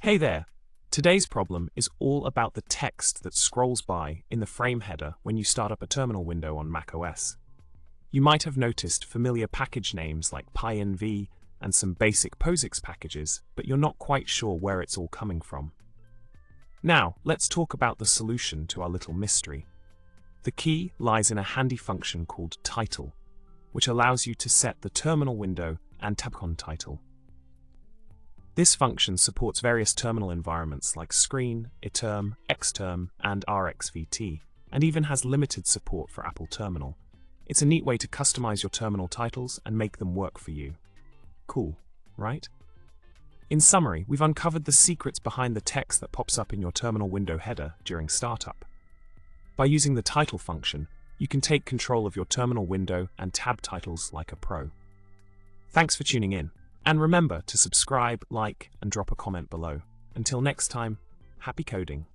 Hey there! Today's problem is all about the text that scrolls by in the frame header when you start up a terminal window on macOS. You might have noticed familiar package names like pyenv and some basic posix packages, but you're not quite sure where it's all coming from. Now, let's talk about the solution to our little mystery. The key lies in a handy function called title, which allows you to set the terminal window and tabcon title. This function supports various terminal environments like screen, iterm, xterm, and rxvt, and even has limited support for Apple Terminal. It's a neat way to customize your terminal titles and make them work for you. Cool, right? In summary, we've uncovered the secrets behind the text that pops up in your terminal window header during startup. By using the title function, you can take control of your terminal window and tab titles like a pro. Thanks for tuning in, and remember to subscribe, like, and drop a comment below. Until next time, happy coding!